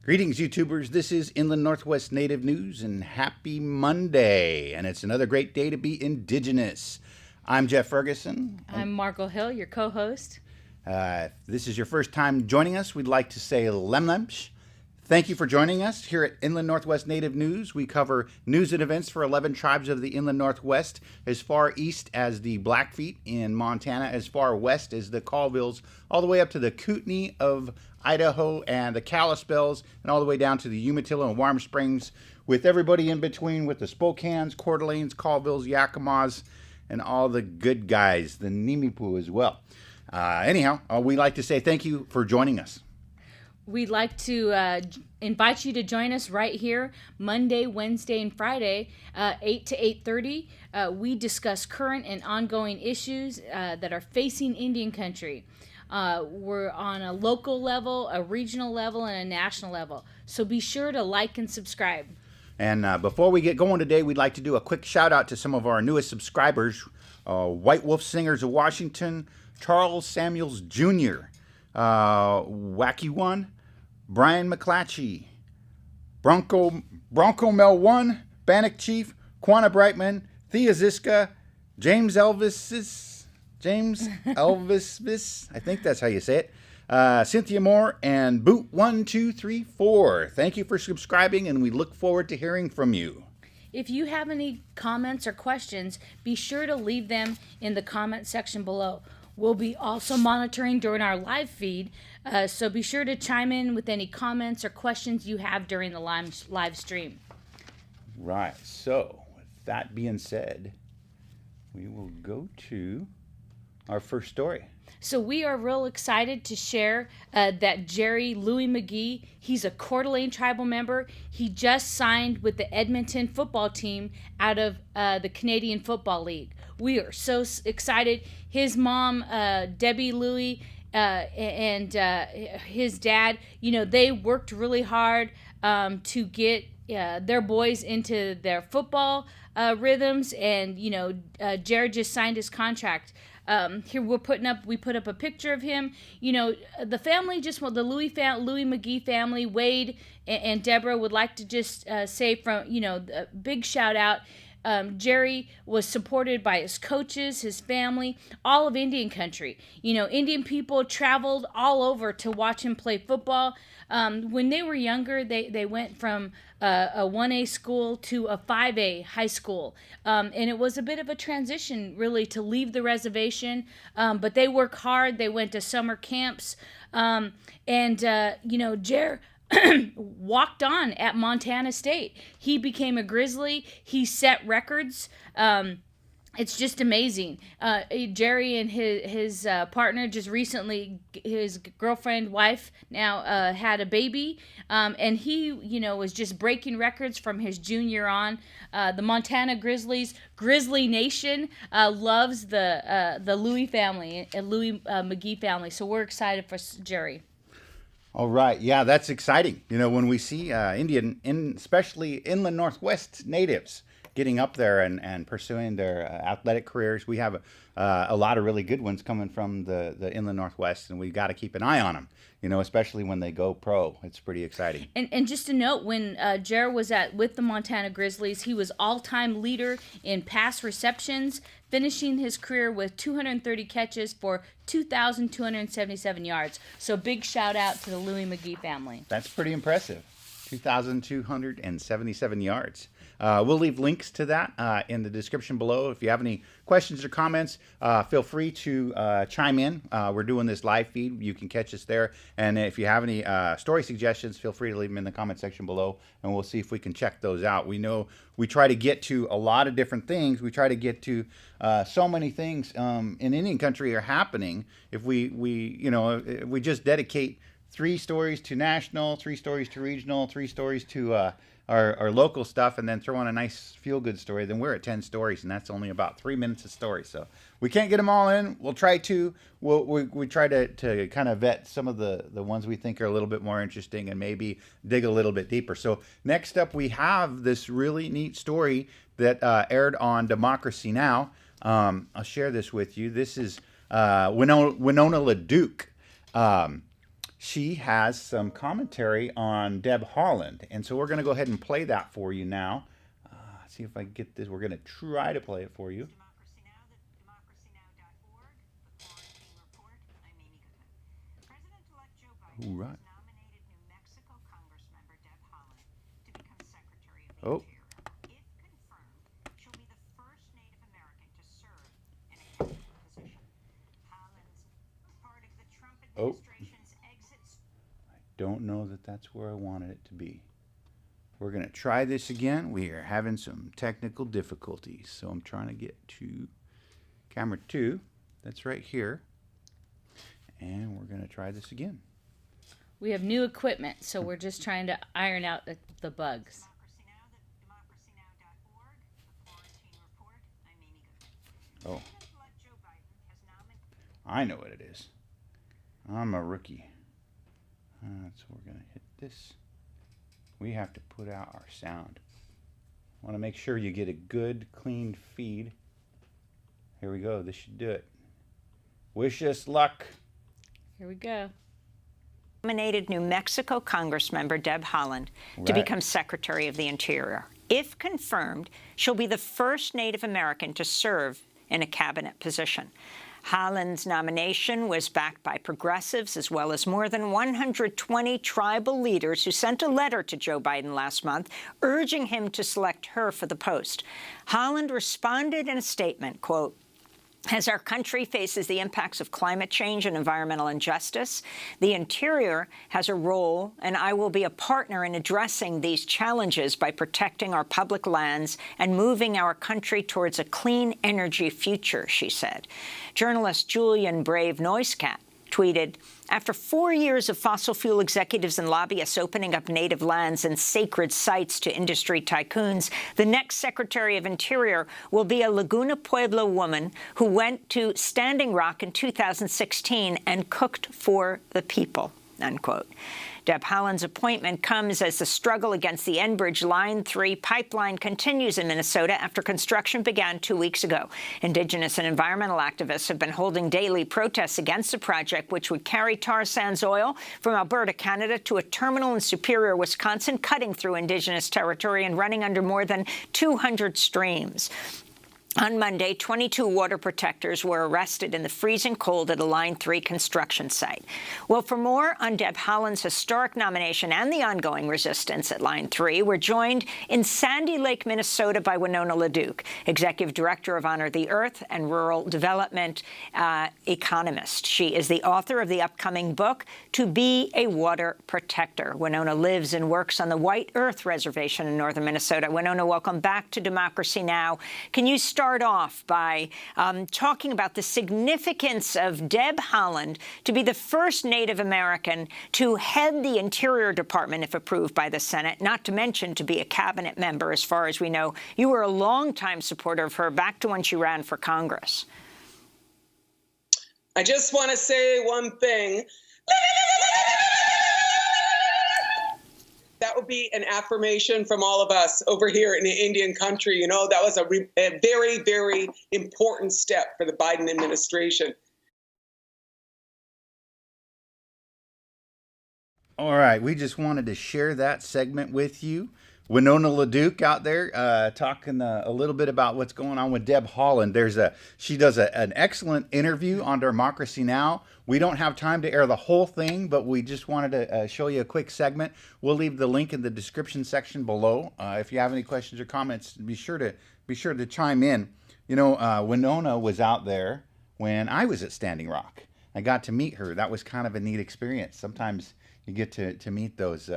Greetings, YouTubers. This is Inland Northwest Native News, and happy Monday. And it's another great day to be Indigenous. I'm Jeff Ferguson. I'm Margo Hill, your co-host. If this is your first time joining us, we'd like to say lemlemsh. Thank you for joining us here at Inland Northwest Native News. We cover news and events for 11 tribes of the Inland Northwest, as far east as the Blackfeet in Montana, as far west as the Colvilles, all the way up to the Kootenai of Idaho and the Kalispels, and all the way down to the Umatilla and Warm Springs, with everybody in between, with the Spokanes, Coeur d'Alenes, Colvilles, Yakimas, and all the good guys, the Nimipu as well. We'd like to say thank you for joining us. We'd like to invite you to join us right here Monday, Wednesday, and Friday, 8 to 8:30. We discuss current and ongoing issues that are facing Indian country. We're on a local level, a regional level, and a national level. So be sure to like and subscribe. And before we get going today, we'd like to do a quick shout out to some of our newest subscribers. White Wolf Singers of Washington, Charles Samuels Jr., Wacky One, Brian McClatchy, Bronco Mel One, Bannock Chief, Quanah Brightman, Thea Ziska, James Elvis, I think that's how you say it, Cynthia Moore, and Boot 1234. Thank you for subscribing, and we look forward to hearing from you. If you have any comments or questions, be sure to leave them in the comment section below. We'll be also monitoring during our live feed, so be sure to chime in with any comments or questions you have during the live stream. Right, so with that being said, we will go to our first story. So we are real excited to share that Jerry Louis McGee, he's a Coeur d'Alene tribal member. He just signed with the Edmonton football team out of the Canadian Football League. We are so excited. His mom, Debbie Louis, and his dad, they worked really hard to get their boys into their football rhythms, and Jared just signed his contract. Here we put up a picture of him. The family the Louis McGee family, Wade and Deborah, would like to just say from a big shout out. Jerry was supported by his coaches, his family, all of Indian country. Indian people traveled all over to watch him play football. When they were younger, they went from a 1A school to a 5A high school. And it was a bit of a transition, really, to leave the reservation. But they work hard. They went to summer camps. Jer walked on at Montana State. He became a Grizzly. He set records. It's just amazing. Jerry and his partner just recently, his girlfriend, wife, now had a baby. And he, was just breaking records from his junior on. The Montana Grizzlies, Grizzly Nation, loves the Louis family, Louis McGee family. So we're excited for Jerry. All right. Yeah, that's exciting. When we see especially Inland Northwest natives getting up there and pursuing their athletic careers, we have a lot of really good ones coming from the Inland Northwest, and we got to keep an eye on them, especially when they go pro. It's pretty exciting. And just a note, when Jer was with the Montana Grizzlies, he was all-time leader in pass receptions, finishing his career with 230 catches for 2,277 yards. So big shout out to the Louis McGee family. That's pretty impressive. 2,277 yards. We'll leave links to that in the description below. If you have any questions or comments, feel free to chime in. We're doing this live feed. You can catch us there. And if you have any story suggestions, feel free to leave them in the comment section below, and we'll see if we can check those out. We know we try to get to a lot of different things. We try to get to so many things in Indian country are happening. If if we just dedicate 3 stories to national, 3 stories to regional, 3 stories to our local stuff, and then throw on a nice feel-good story, then we're at 10 stories, and that's only about 3 minutes a story. So we can't get them all in. We'll try to. We try to kind of vet some of the ones we think are a little bit more interesting and maybe dig a little bit deeper. So next up, we have this really neat story that aired on Democracy Now! I'll share this with you. This is Winona LaDuke. she has some commentary on Deb Haaland. And so we're going to go ahead and play that for you now. See if I can get this. We're going to try to play it for you. All right. Oh. Oh. I don't know that that's where I wanted it to be. We're going to try this again. We are having some technical difficulties. So I'm trying to get to camera 2. That's right here. And we're going to try this again. We have new equipment, so we're just trying to iron out the bugs. Oh. I know what it is. I'm a rookie. So we're going to hit this. We have to put out our sound. I want to make sure you get a good, clean feed. Here we go. This should do it. Wish us luck. Here we go. Nominated New Mexico Congressmember Deb Haaland to become Secretary of the Interior. If confirmed, she'll be the first Native American to serve in a cabinet position. Haaland's nomination was backed by progressives as well as more than 120 tribal leaders who sent a letter to Joe Biden last month urging him to select her for the post. Haaland responded in a statement, quote, "As our country faces the impacts of climate change and environmental injustice, the Interior has a role, and I will be a partner in addressing these challenges by protecting our public lands and moving our country towards a clean energy future," she said. Journalist Julian Brave Noisecat tweeted, "After 4 years of fossil fuel executives and lobbyists opening up native lands and sacred sites to industry tycoons, the next Secretary of Interior will be a Laguna Pueblo woman who went to Standing Rock in 2016 and cooked for the people," unquote. Deb Haaland's appointment comes as the struggle against the Enbridge Line 3 pipeline continues in Minnesota after construction began 2 weeks ago. Indigenous and environmental activists have been holding daily protests against the project, which would carry tar sands oil from Alberta, Canada, to a terminal in Superior, Wisconsin, cutting through Indigenous territory and running under more than 200 streams. On Monday, 22 water protectors were arrested in the freezing cold at a Line 3 construction site. Well, for more on Deb Haaland's historic nomination and the ongoing resistance at Line 3, we're joined in Sandy Lake, Minnesota by Winona LaDuke, Executive Director of Honor the Earth and Rural Development economist. She is the author of the upcoming book, To Be a Water Protector. Winona lives and works on the White Earth Reservation in northern Minnesota. Winona, welcome back to Democracy Now! Can you start off by talking about the significance of Deb Haaland to be the first Native American to head the Interior Department, if approved by the Senate, not to mention to be a cabinet member, as far as we know. You were a longtime supporter of her back to when she ran for Congress. I just want to say one thing. That would be an affirmation from all of us over here in the Indian country. You know, that was a very, very important step for the Biden administration. All right, we just wanted to share that segment with you. Winona LaDuke out there talking a little bit about what's going on with Deb Haaland. She does an excellent interview on Democracy Now! We don't have time to air the whole thing, but we just wanted to show you a quick segment. We'll leave the link in the description section below. If you have any questions or comments, be sure to chime in. You know, Winona was out there when I was at Standing Rock. I got to meet her. That was kind of a neat experience. Sometimes you get to meet those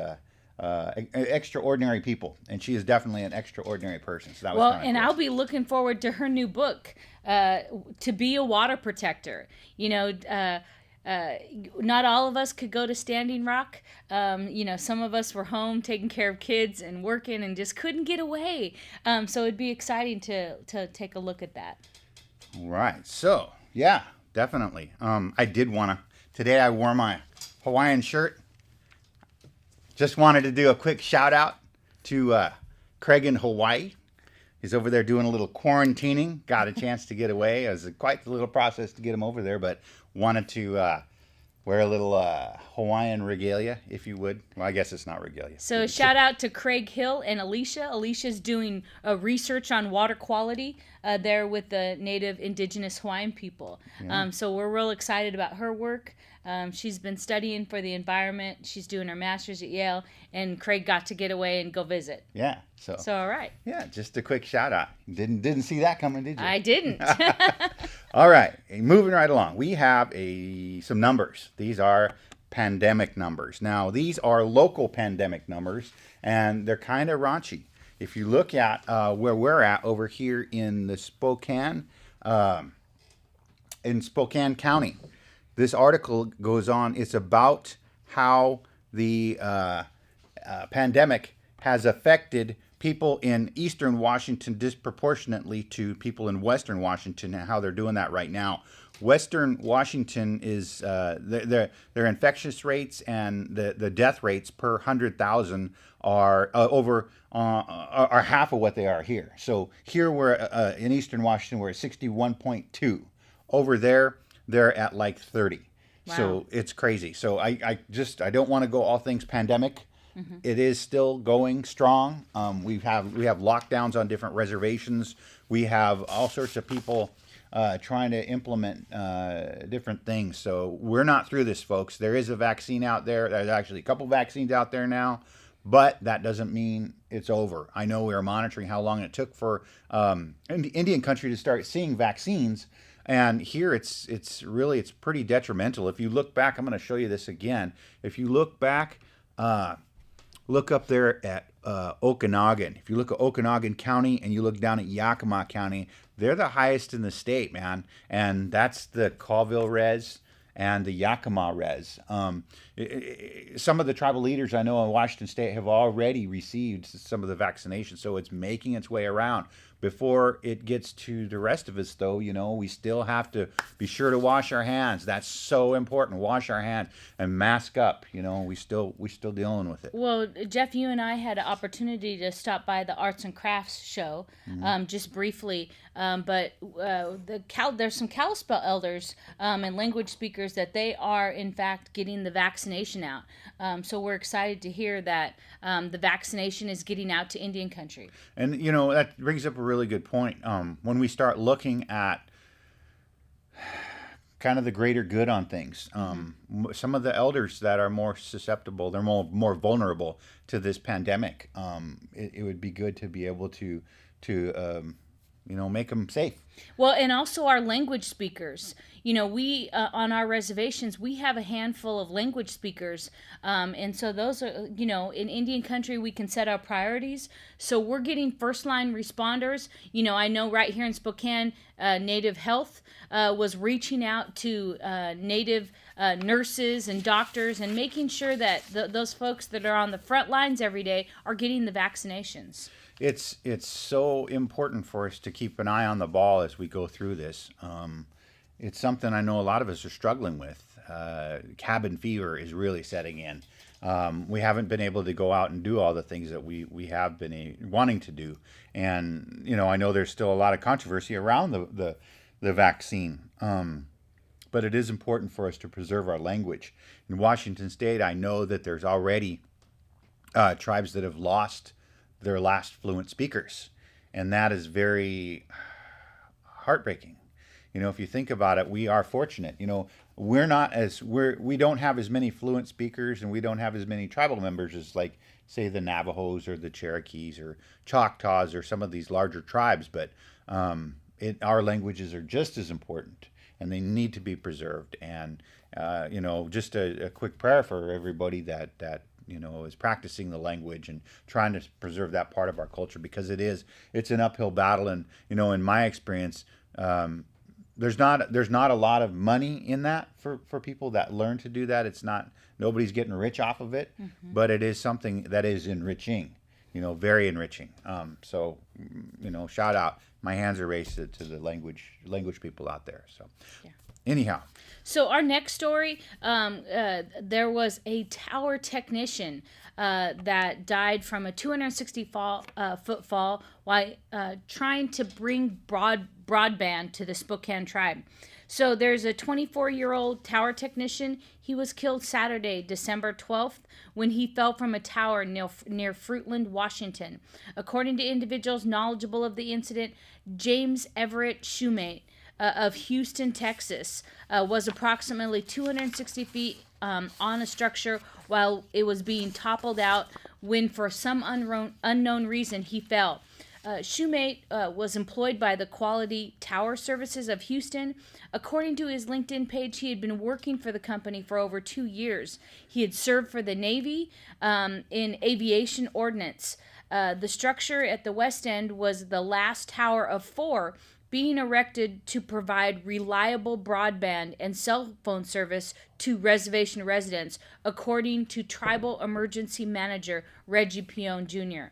extraordinary people, and she is definitely an extraordinary person. So that was well, kind of and cool. I'll be looking forward to her new book, To Be a Water Protector. You know, not all of us could go to Standing Rock. You know, some of us were home taking care of kids and working and just couldn't get away. So it'd be exciting to take a look at that. All right. So yeah, definitely. I did want to. Today I wore my Hawaiian shirt. Just wanted to do a quick shout out to Craig in Hawaii. He's over there doing a little quarantining. Got a chance to get away. It was quite the little process to get him over there, but wanted to wear a little Hawaiian regalia, if you would. Well, I guess it's not regalia. So shout out to Craig Hill and Alicia. Alicia's doing research on water quality there with the native indigenous Hawaiian people. Yeah. So we're real excited about her work. She's been studying for the environment. She's doing her master's at Yale, and Craig got to get away and go visit. Yeah. So all right. Yeah, just a quick shout out. Didn't see that coming, did you? I didn't. All right, moving right along. We have some numbers. These are pandemic numbers. Now, these are local pandemic numbers, and they're kind of raunchy. If you look at where we're at over here in the Spokane County, this article goes on. It's about how the pandemic has affected people in eastern Washington disproportionately to people in western Washington, and how they're doing that right now. Western Washington is their infectious rates and the death rates per 100,000 are are half of what they are here. So here we're in eastern Washington, we're at 61.2. Over there, they're at like 30. Wow. So it's crazy. So I don't want to go all things pandemic. Mm-hmm. It is still going strong. We have lockdowns on different reservations. We have all sorts of people trying to implement different things. So we're not through this, folks. There is a vaccine out there. There's actually a couple vaccines out there now, but that doesn't mean it's over. I know we are monitoring how long it took for Indian country to start seeing vaccines. And here it's pretty detrimental. If you look back, I'm going to show you this again. If you look back, look up there at Okanagan. If you look at Okanagan County and you look down at Yakima County, they're the highest in the state, man. And that's the Colville res and the Yakima res. Some of the tribal leaders I know in Washington State have already received some of the vaccinations, so it's making its way around. Before it gets to the rest of us, though, we still have to be sure to wash our hands. That's so important. Wash our hands and mask up. We still dealing with it. Well, Jeff, you and I had an opportunity to stop by the Arts and Crafts show, just briefly. But there's some Kalispel elders and language speakers that they are in fact getting the vaccination out. So we're excited to hear that the vaccination is getting out to Indian country. And that brings up a really good point. When we start looking at kind of the greater good on things, some of the elders that are more susceptible, they're more vulnerable to this pandemic. It would be good to be able to make them safe. Well, and also our language speakers. We on our reservations, we have a handful of language speakers. And so those are, in Indian country, we can set our priorities. So we're getting first line responders. I know right here in Spokane, Native Health was reaching out to Native nurses and doctors and making sure that those folks that are on the front lines every day are getting the vaccinations. It's so important for us to keep an eye on the ball as we go through this. It's something I know a lot of us are struggling with. Cabin fever is really setting in. We haven't been able to go out and do all the things that we have been wanting to do. And, I know there's still a lot of controversy around the vaccine. But it is important for us to preserve our language. In Washington State, I know that there's already tribes that have lost their last fluent speakers, and that is very heartbreaking. If you think about it, we are fortunate. We don't have as many fluent speakers, and we don't have as many tribal members as, like, say, the Navajos or the Cherokees or Choctaws or some of these larger tribes. But our languages are just as important, and they need to be preserved. And just a quick prayer for everybody that is practicing the language and trying to preserve that part of our culture, because it's an uphill battle. And, in my experience, there's not a lot of money in that for people that learn to do that. Nobody's getting rich off of it, but it is something that is enriching, very enriching. So, shout out. My hands are raised to the language people out there. So, yeah. Anyhow. So our next story, there was a tower technician that died from a 260-foot fall while trying to bring broadband to the Spokane tribe. So there's a 24-year-old tower technician. He was killed Saturday, December 12th, when he fell from a tower near Fruitland, Washington. According to individuals knowledgeable of the incident, James Everett Shoemate of Houston, Texas, was approximately 260 feet on a structure while it was being toppled out when, for some unknown reason, he fell. Shoemate was employed by the Quality Tower Services of Houston. According to his LinkedIn page, he had been working for the company for over 2 years. He had served for the Navy in aviation ordnance. The structure at the west end was the last tower of 4 being erected to provide reliable broadband and cell phone service to reservation residents, according to Tribal Emergency Manager Reggie Pion Jr.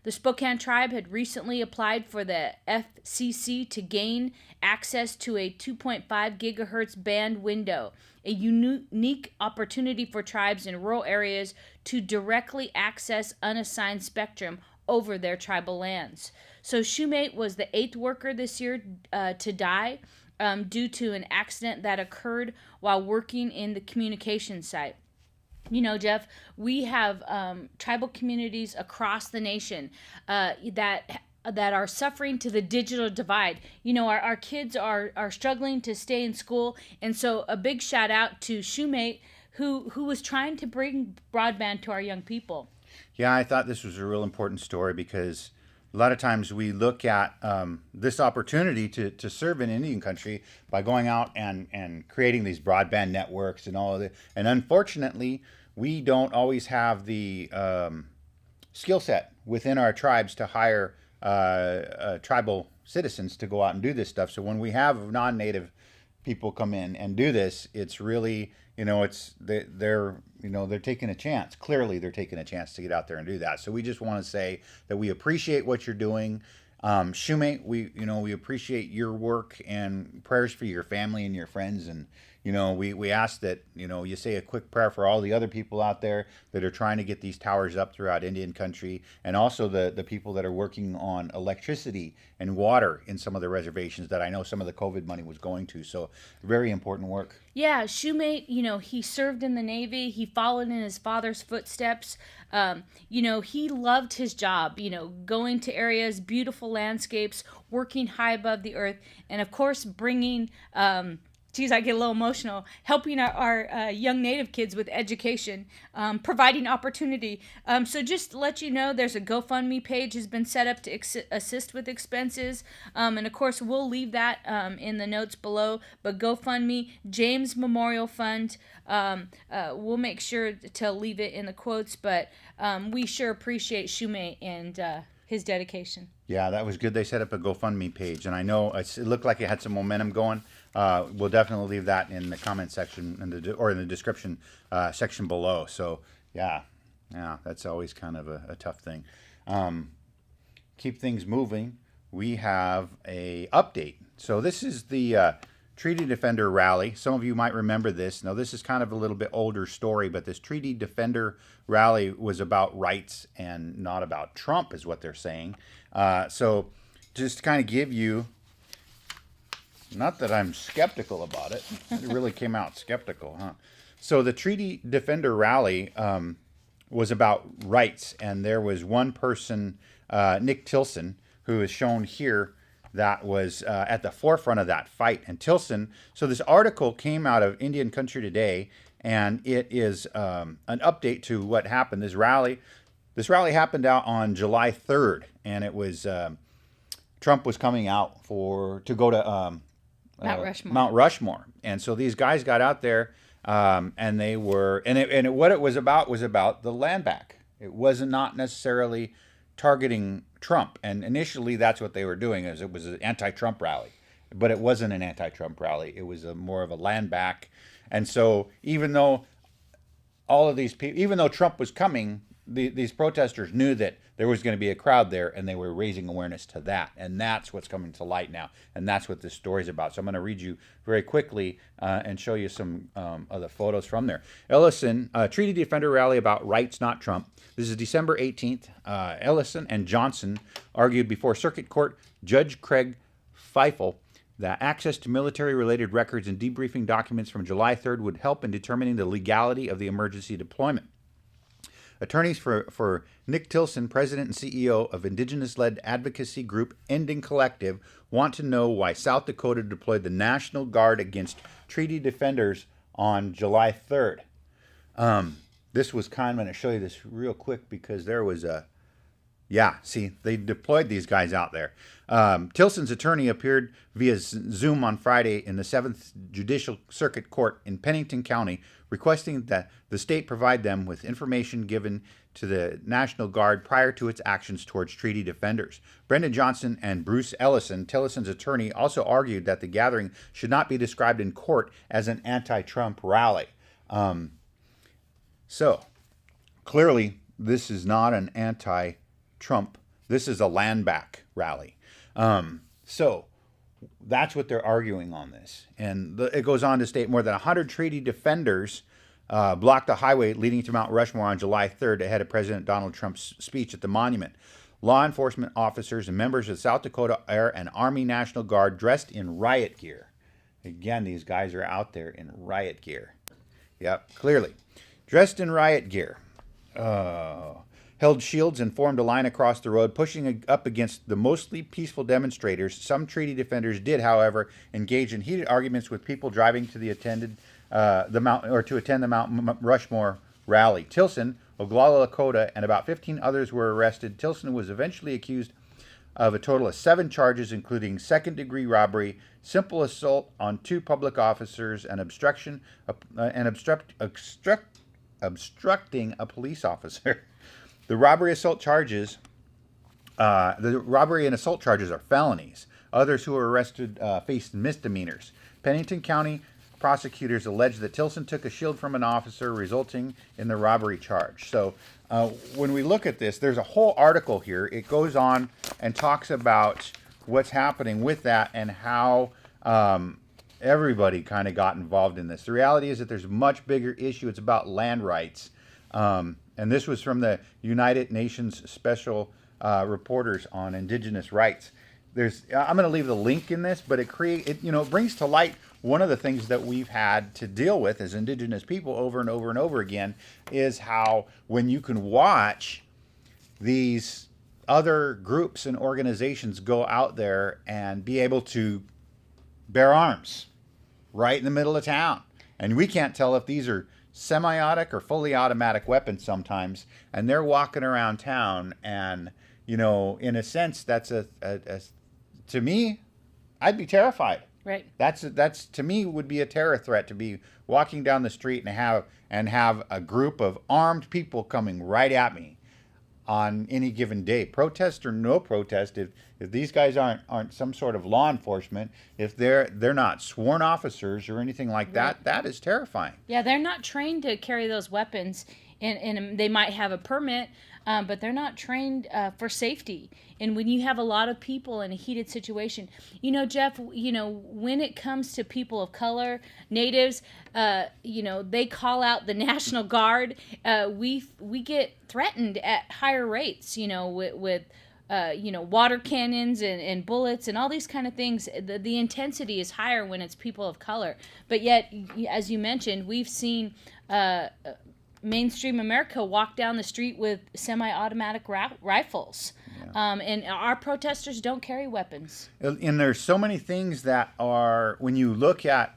The Spokane tribe had recently applied for the FCC to gain access to a 2.5 gigahertz band window, a unique opportunity for tribes in rural areas to directly access unassigned spectrum over their tribal lands. So Shoemate was the 8th worker this year to die due to an accident that occurred while working in the communication site. You know, Jeff, we have tribal communities across the nation that are suffering to the digital divide. You know, our kids are struggling to stay in school, and so a big shout out to Shoemate, who was trying to bring broadband to our young people. Yeah, I thought this was a real important story because a lot of times we look at this opportunity to serve in Indian country by going out and creating these broadband networks and all of it. And unfortunately, we don't always have the skill set within our tribes to hire tribal citizens to go out and do this stuff. So when we have non-native people come in and do this, it's really, they're taking a chance. Clearly, they're taking a chance to get out there and do that. So we just want to say that we appreciate what you're doing. Shoemate, we appreciate your work and prayers for your family and your friends. And, we ask that, you say a quick prayer for all the other people out there that are trying to get these towers up throughout Indian country, and also the people that are working on electricity and water in some of the reservations that I know some of the COVID money was going to. So very important work. Yeah, Shoemate, he served in the Navy. He followed in his father's footsteps. He loved his job, going to areas, beautiful landscapes, working high above the earth, and of course bringing, I get a little emotional, helping our young Native kids with education, providing opportunity. So just to let you know, there's a GoFundMe page has been set up to assist with expenses. And of course, we'll leave that in the notes below. But GoFundMe, James Memorial Fund, we'll make sure to leave it in the quotes. But we sure appreciate Shoemate and his dedication. Yeah, that was good. They set up a GoFundMe page, and I know it looked like it had some momentum going. We'll definitely leave that in the comment section or in the description section below. So yeah, that's always kind of a tough thing. Keep things moving. We have a update. So this is the Treaty Defender Rally. Some of you might remember this. Now, this is kind of a little bit older story, but this Treaty Defender Rally was about rights and not about Trump, is what they're saying. So just to kind of give you, not that I'm skeptical about it. It really came out skeptical, huh? So the Treaty Defender Rally was about rights, and there was one person, Nick Tilson, who is shown here, that was at the forefront of that fight. And Tilson, so this article came out of Indian Country Today, and it is an update to what happened. This rally happened out on July 3rd, and it was Trump was coming out to go to Mount Rushmore. And so these guys got out there, and they were, what it was about the land back. It was not necessarily targeting Trump, and initially that's what they were doing. It was an anti-Trump rally, but it wasn't an anti-Trump rally. It was more of a land back. And so even though all of these people, even though Trump was coming, these protesters knew that there was going to be a crowd there, and they were raising awareness to that, and that's what's coming to light now, and that's what this story is about. So I'm going to read you very quickly and show you some of the photos from there. Ellison, treaty defender rally about rights, not Trump. This is December 18th. Ellison and Johnson argued before Circuit Court Judge Craig Feifel that access to military-related records and debriefing documents from July 3rd would help in determining the legality of the emergency deployment. Attorneys for Nick Tilson, president and CEO of Indigenous-led advocacy group Ending Collective, want to know why South Dakota deployed the National Guard against treaty defenders on July 3rd. This was kind of, I'm going to show you this real quick because there was a, yeah, see, they deployed these guys out there. Tilson's attorney appeared via Zoom on Friday in the 7th Judicial Circuit Court in Pennington County, requesting that the state provide them with information given to the National Guard prior to its actions towards treaty defenders. Brendan Johnson and Bruce Ellison, Tillson's attorney, also argued that the gathering should not be described in court as an anti-Trump rally. So, clearly, this is not an anti-Trump. This is a land back rally. So, that's what they're arguing on this. And it goes on to state more than 100 treaty defenders blocked the highway leading to Mount Rushmore on July 3rd ahead of President Donald Trump's speech at the monument. Law enforcement officers and members of South Dakota Air and Army National Guard dressed in riot gear. Again, these guys are out there in riot gear. Yep, clearly. Dressed in riot gear. Held shields and formed a line across the road, pushing up against the mostly peaceful demonstrators. Some treaty defenders did, however, engage in heated arguments with people driving to attend the Mount Rushmore rally. Tilson, Oglala Lakota, and about 15 others were arrested. Tilson was eventually accused of a total of 7 charges, including second-degree robbery, simple assault on 2 public officers, and obstructing a police officer. The robbery and assault charges are felonies. Others who were arrested faced misdemeanors. Pennington County prosecutors allege that Tilson took a shield from an officer, resulting in the robbery charge. So when we look at this, there's a whole article here. It goes on and talks about what's happening with that and how everybody kind of got involved in this. The reality is that there's a much bigger issue. It's about land rights. And this was from the United Nations Special Reporters on Indigenous Rights. I'm going to leave the link in this, but it brings to light one of the things that we've had to deal with as Indigenous people over and over and over again is how when you can watch these other groups and organizations go out there and be able to bear arms right in the middle of town. And we can't tell if these are semi-automatic or fully automatic weapons sometimes, and they're walking around town, and in a sense, that's to me, I'd be terrified. Right. That's to me would be a terror threat to be walking down the street and have a group of armed people coming right at me on any given day, protest or no protest. If these guys aren't some sort of law enforcement, if they're not sworn officers or anything like that, that is terrifying. Yeah, they're not trained to carry those weapons, and they might have a permit, but they're not trained for safety. And when you have a lot of people in a heated situation, Jeff, when it comes to people of color, natives, they call out the National Guard. We get threatened at higher rates, with water cannons and bullets and all these kind of things. The intensity is higher when it's people of color. But yet, as you mentioned, we've seen mainstream America walk down the street with semi-automatic rifles. Yeah. And our protesters don't carry weapons. And there's so many things that are, when you look at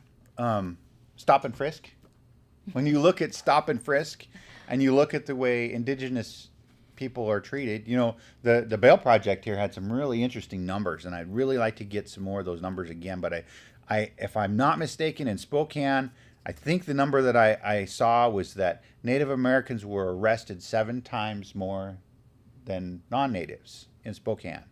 stop and frisk, and you look at the way Indigenous people are treated, the Bail Project here had some really interesting numbers, and I'd really like to get some more of those numbers again. But I if I'm not mistaken, in Spokane, I think the number that I saw was that Native Americans were arrested 7 times more than non-natives in Spokane.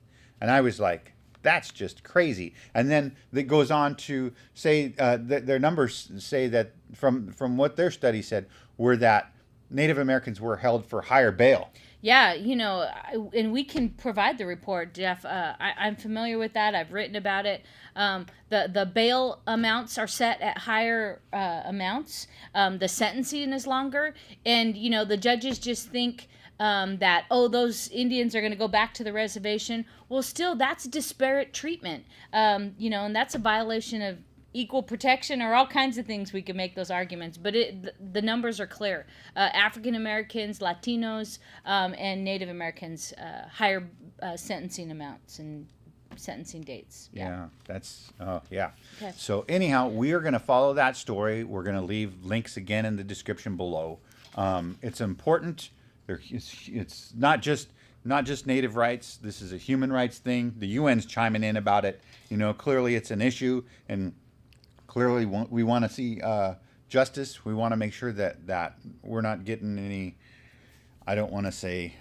And I was like, that's just crazy. And then it goes on to say their numbers say that from what their study said were that Native Americans were held for higher bail. Yeah, and we can provide the report, Jeff. I'm familiar with that. I've written about it. The bail amounts are set at higher amounts. The sentencing is longer, and the judges just think that those Indians are going to go back to the reservation. Well, still, that's disparate treatment. And that's a violation of equal protection, or all kinds of things. We can make those arguments, but the numbers are clear. African Americans, Latinos, and Native Americans, higher sentencing amounts and sentencing dates. Yeah, that's yeah. Okay. So anyhow, we are going to follow that story. We're going to leave links again in the description below. It's important. It's not just Native rights. This is a human rights thing. The UN's chiming in about it. Clearly it's an issue, and clearly we want to see justice. We want to make sure that we're not getting any, I don't want to say,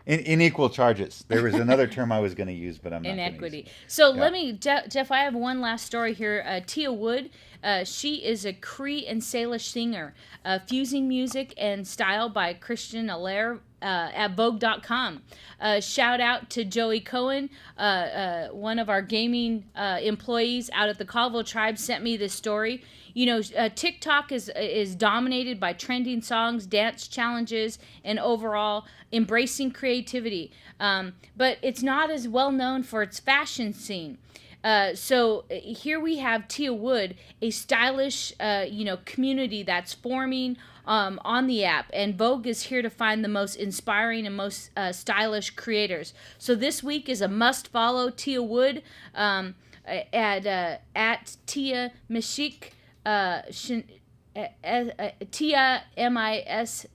unequal charges. There was another term I was going to use, but I'm not. Inequity. So let me, Jeff, I have one last story here. Tia Wood, she is a Cree and Salish singer, fusing music and style by Christian Allaire at Vogue.com. Shout out to Joey Cohen, one of our gaming employees out at the Colville Tribe, sent me this story. TikTok is dominated by trending songs, dance challenges, and overall embracing creativity. But it's not as well known for its fashion scene. So here we have Tia Wood, a stylish, community that's forming on the app, and Vogue is here to find the most inspiring and most stylish creators. So this week is a must follow. Tia Wood at Tia Mishik. Tia Mischik,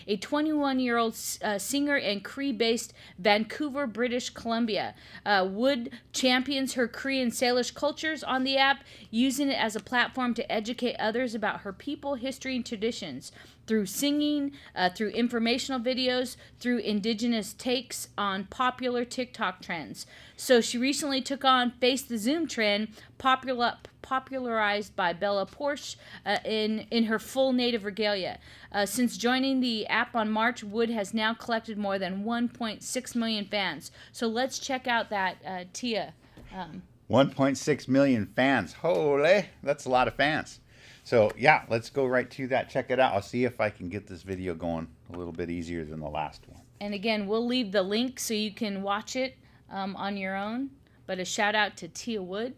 a 21-year-old singer and Cree-based Vancouver, British Columbia. Wood champions her Cree and Salish cultures on the app, using it as a platform to educate others about her people, history, and traditions. Through singing, through informational videos, through indigenous takes on popular TikTok trends. So she recently took on Face the Zoom trend, popularized by Bella Porsche in her full native regalia. Since joining the app on March, Wood has now collected more than 1.6 million fans. So let's check out that Tia. 1.6 million fans. Holy, that's a lot of fans. So yeah, let's go right to that. Check it out. I'll see if I can get this video going a little bit easier than the last one. And again, we'll leave the link so you can watch it on your own. But a shout out to Tia Wood.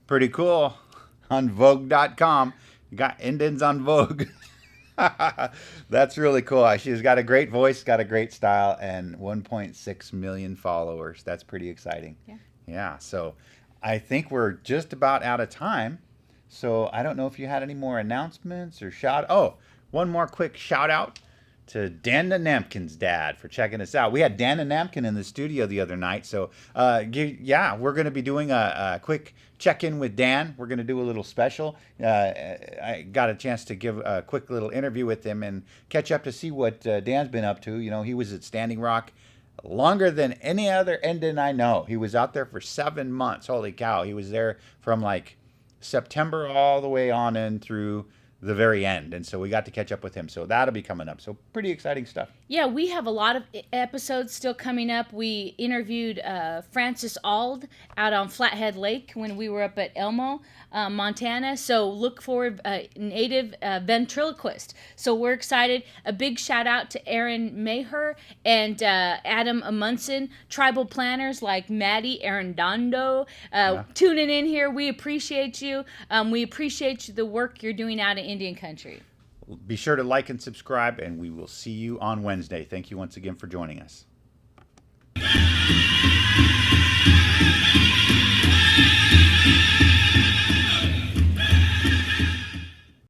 Pretty cool. On Vogue.com. You got Indians on Vogue. That's really cool. She's got a great voice, got a great style, and 1.6 million followers. That's pretty exciting. Yeah. So I think we're just about out of time. So I don't know if you had any more announcements or one more quick shout out to Dan the Nampkin's dad for checking us out. We had Dan the Nampkin in the studio the other night. So we're going to be doing a quick check-in with Dan. We're going to do a little special. I got a chance to give a quick little interview with him and catch up to see what Dan's been up to. He was at Standing Rock longer than any other Indian I know. He was out there for 7 months. Holy cow. He was there from like September all the way on in through the very end, and so we got to catch up with him. So that'll be coming up. So pretty exciting stuff. Yeah, we have a lot of episodes still coming up. We interviewed Francis Ald out on Flathead Lake when we were up at Elmo, Montana. So look forward, native ventriloquist. So we're excited. A big shout out to Aaron Maher and Adam Amundsen, tribal planners like Maddie Arredondo, tuning in here. We appreciate you. We appreciate the work you're doing out in Indian country. Be sure to like and subscribe, and we will see you on Wednesday. Thank you once again for joining us.